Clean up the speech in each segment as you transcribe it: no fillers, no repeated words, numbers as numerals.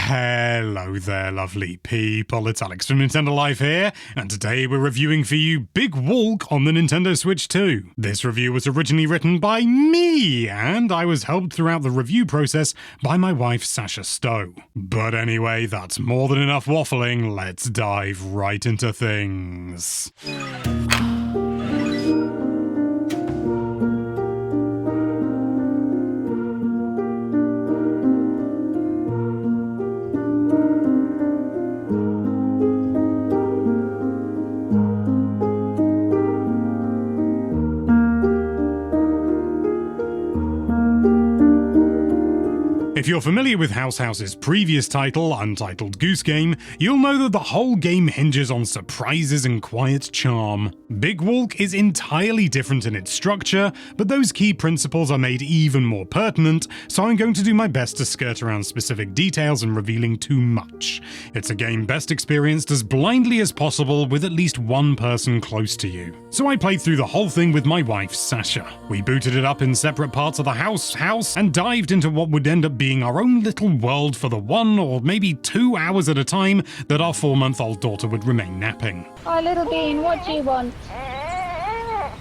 Hello there, lovely people. It's Alex from Nintendo Life here, and today we're reviewing for you Big Walk on the Nintendo Switch 2. This review was originally written by me, and I was helped throughout the review process by my wife, Sasha Stowe. But anyway, that's more than enough waffling. Let's dive right into things. If you're familiar with House House's previous title, Untitled Goose Game, you'll know that the whole game hinges on surprises and quiet charm. Big Walk is entirely different in its structure, but those key principles are made even more pertinent, so I'm going to do my best to skirt around specific details and revealing too much. It's a game best experienced as blindly as possible with at least one person close to you. So I played through the whole thing with my wife, Sasha. We booted it up in separate parts of the house, and dived into what would end up being our own little world for the 1 or maybe 2 hours at a time that our 4-month-old daughter would remain napping. Oh, little bean, what do you want?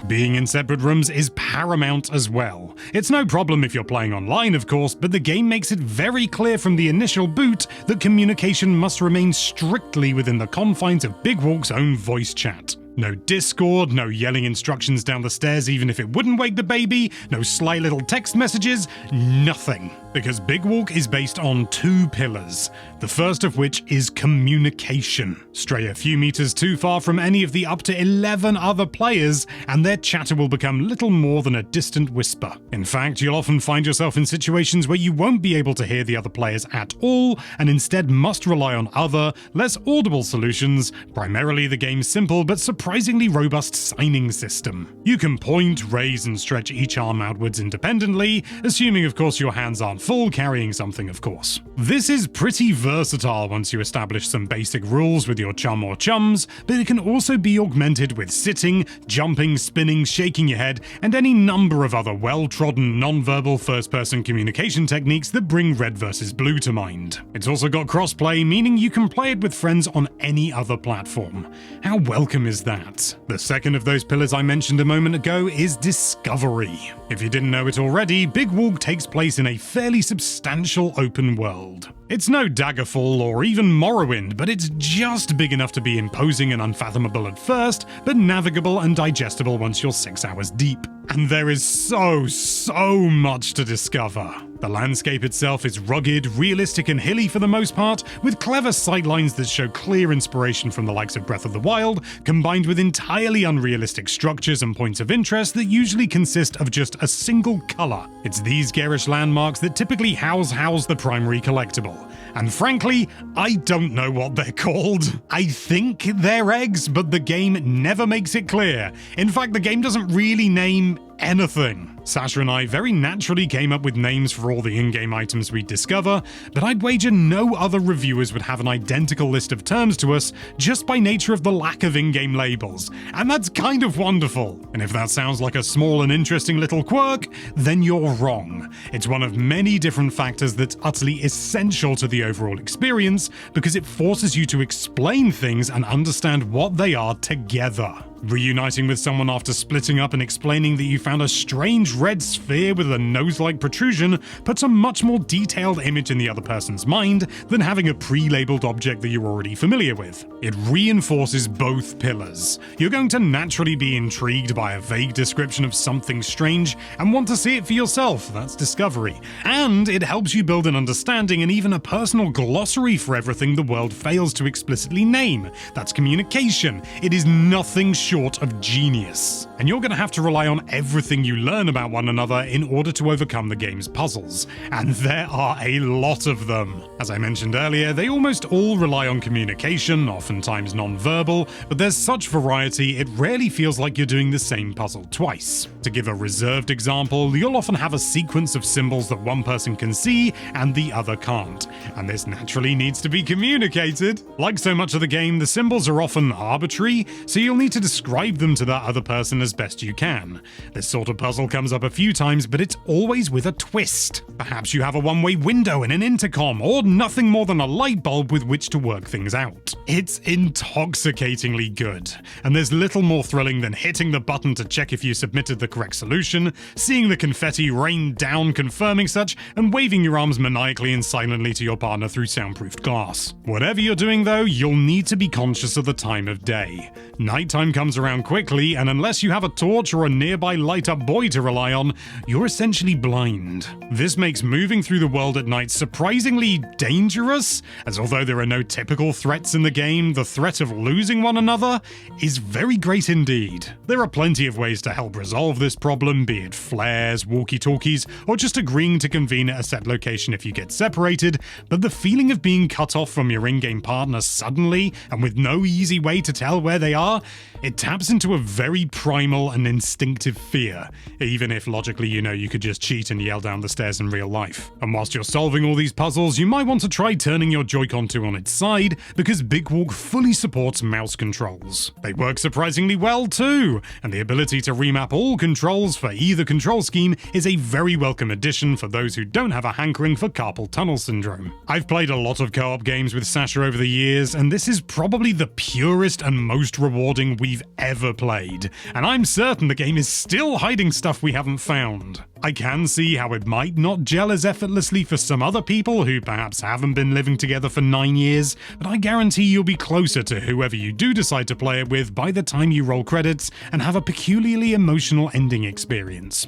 Being in separate rooms is paramount as well. It's no problem if you're playing online, of course, but the game makes it very clear from the initial boot that communication must remain strictly within the confines of Big Walk's own voice chat. No Discord, no yelling instructions down the stairs even if it wouldn't wake the baby, no sly little text messages, nothing. Because Big Walk is based on 2 pillars, the first of which is communication. Stray a few meters too far from any of the up to 11 other players, and their chatter will become little more than a distant whisper. In fact, you'll often find yourself in situations where you won't be able to hear the other players at all, and instead must rely on other, less audible solutions, primarily the game's simple but surprisingly robust signing system. You can point, raise, and stretch each arm outwards independently, assuming of course your hands aren't full, carrying something of course. This is pretty versatile once you establish some basic rules with your chum or chums, but it can also be augmented with sitting, jumping, spinning, shaking your head, and any number of other well-trodden non-verbal first-person communication techniques that bring Red vs. Blue to mind. It's also got crossplay, meaning you can play it with friends on any other platform. How welcome is that? The second of those pillars I mentioned a moment ago is discovery. If you didn't know it already, Big Walk takes place in a fairly substantial open world. It's no Daggerfall or even Morrowind, but it's just big enough to be imposing and unfathomable at first, but navigable and digestible once you're 6 hours deep. And there is so much to discover. The landscape itself is rugged, realistic and hilly for the most part, with clever sightlines that show clear inspiration from the likes of Breath of the Wild, combined with entirely unrealistic structures and points of interest that usually consist of just a single color. It's these garish landmarks that typically house the primary collectible. And frankly, I don't know what they're called. I think they're eggs, but the game never makes it clear. In fact, the game doesn't really name anything. Sasha and I very naturally came up with names for all the in-game items we discover, but I'd wager no other reviewers would have an identical list of terms to us just by nature of the lack of in-game labels, and that's kind of wonderful. And if that sounds like a small and interesting little quirk, then you're wrong. It's one of many different factors that's utterly essential to the overall experience, because it forces you to explain things and understand what they are together. Reuniting with someone after splitting up and explaining that you found a strange red sphere with a nose-like protrusion puts a much more detailed image in the other person's mind than having a pre-labeled object that you're already familiar with. It reinforces both pillars. You're going to naturally be intrigued by a vague description of something strange and want to see it for yourself. That's discovery. And it helps you build an understanding and even a personal glossary for everything the world fails to explicitly name. That's communication. It is nothing short of genius. And you're going to have to rely on everything you learn about one another in order to overcome the game's puzzles. And there are a lot of them. As I mentioned earlier, they almost all rely on communication, oftentimes non-verbal, but there's such variety it rarely feels like you're doing the same puzzle twice. To give a reserved example, you'll often have a sequence of symbols that one person can see and the other can't, and this naturally needs to be communicated. Like so much of the game, the symbols are often arbitrary, so you'll need to describe them to that other person as best you can. This sort of puzzle comes up up a few times, but it's always with a twist. Perhaps you have a one-way window in an intercom, or nothing more than a light bulb with which to work things out. It's intoxicatingly good, and there's little more thrilling than hitting the button to check if you submitted the correct solution, seeing the confetti rain down confirming such, and waving your arms maniacally and silently to your partner through soundproofed glass. Whatever you're doing though, you'll need to be conscious of the time of day. Nighttime comes around quickly, and unless you have a torch or a nearby light-up buoy to rely on, you're essentially blind. This makes moving through the world at night surprisingly dangerous, as although there are no typical threats in the game, the threat of losing one another is very great indeed. There are plenty of ways to help resolve this problem, be it flares, walkie-talkies, or just agreeing to convene at a set location if you get separated, but the feeling of being cut off from your in-game partner suddenly, and with no easy way to tell where they are, it taps into a very primal and instinctive fear, even if logically you know you could just cheat and yell down the stairs in real life. And whilst you're solving all these puzzles, you might want to try turning your Joy-Con 2 on its side, because Big Walk fully supports mouse controls. They work surprisingly well too, and the ability to remap all controls for either control scheme is a very welcome addition for those who don't have a hankering for carpal tunnel syndrome. I've played a lot of co-op games with Sasha over the years, and this is probably the purest and most rewarding we've ever played, and I'm certain the game is still hiding stuff we haven't found. I can see how it might not gel as effortlessly for some other people who perhaps haven't been living together for 9 years, but I guarantee you'll be closer to whoever you do decide to play it with by the time you roll credits and have a peculiarly emotional ending experience.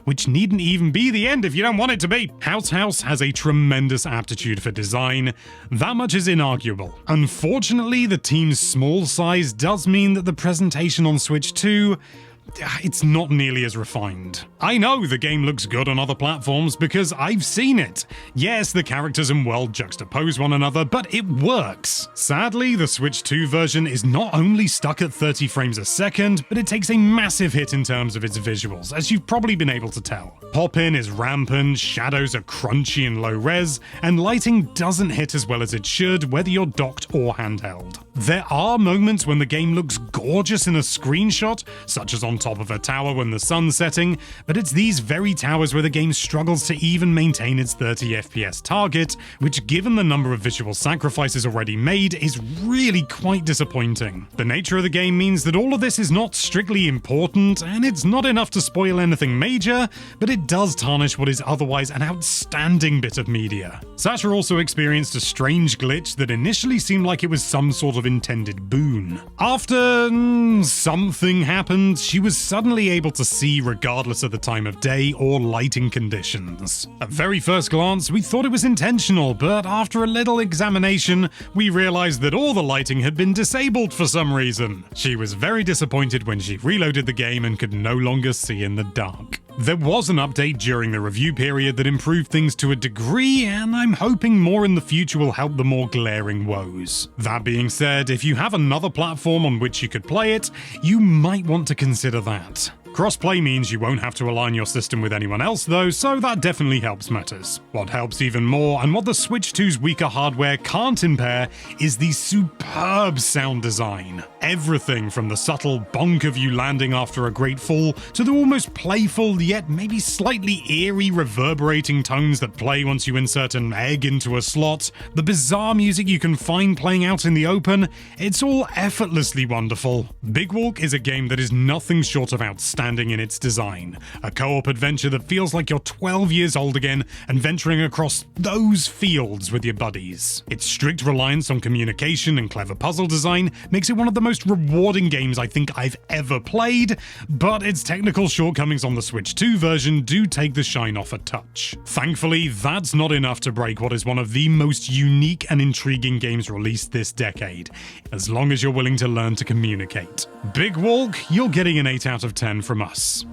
Which needn't even be the end if you don't want it to be. House has a tremendous aptitude for design. That much is inarguable. Unfortunately, the team's small size does mean that the presentation on Switch 2, it's not nearly as refined. I know the game looks good on other platforms because I've seen it. Yes, the characters and world juxtapose one another, but it works. Sadly, the Switch 2 version is not only stuck at 30 frames a second, but it takes a massive hit in terms of its visuals, as you've probably been able to tell. Pop-in is rampant, shadows are crunchy and low res, and lighting doesn't hit as well as it should, whether you're docked or handheld. There are moments when the game looks gorgeous in a screenshot, such as on top of a tower when the sun's setting, but it's these very towers where the game struggles to even maintain its 30 FPS target, which given the number of visual sacrifices already made is really quite disappointing. The nature of the game means that all of this is not strictly important, and it's not enough to spoil anything major, but it does tarnish what is otherwise an outstanding bit of media. Sasha also experienced a strange glitch that initially seemed like it was some sort of intended boon. After something happened, she was suddenly able to see regardless of the time of day or lighting conditions. At very first glance, we thought it was intentional, but after a little examination, we realized that all the lighting had been disabled for some reason. She was very disappointed when she reloaded the game and could no longer see in the dark. There was an update during the review period that improved things to a degree, and I'm hoping more in the future will help the more glaring woes. That being said, if you have another platform on which you could play it, you might want to consider that. Crossplay means you won't have to align your system with anyone else though, so that definitely helps matters. What helps even more, and what the Switch 2's weaker hardware can't impair, is the superb sound design. Everything from the subtle bonk of you landing after a great fall, to the almost playful yet maybe slightly eerie reverberating tones that play once you insert an egg into a slot, the bizarre music you can find playing out in the open, it's all effortlessly wonderful. Big Walk is a game that is nothing short of outstanding in its design. A co-op adventure that feels like you're 12 years old again and venturing across those fields with your buddies. Its strict reliance on communication and clever puzzle design makes it one of the most rewarding games I think I've ever played, but its technical shortcomings on the Switch 2 version do take the shine off a touch. Thankfully, that's not enough to break what is one of the most unique and intriguing games released this decade, as long as you're willing to learn to communicate. Big Walk, you're getting an 8 out of 10 from us.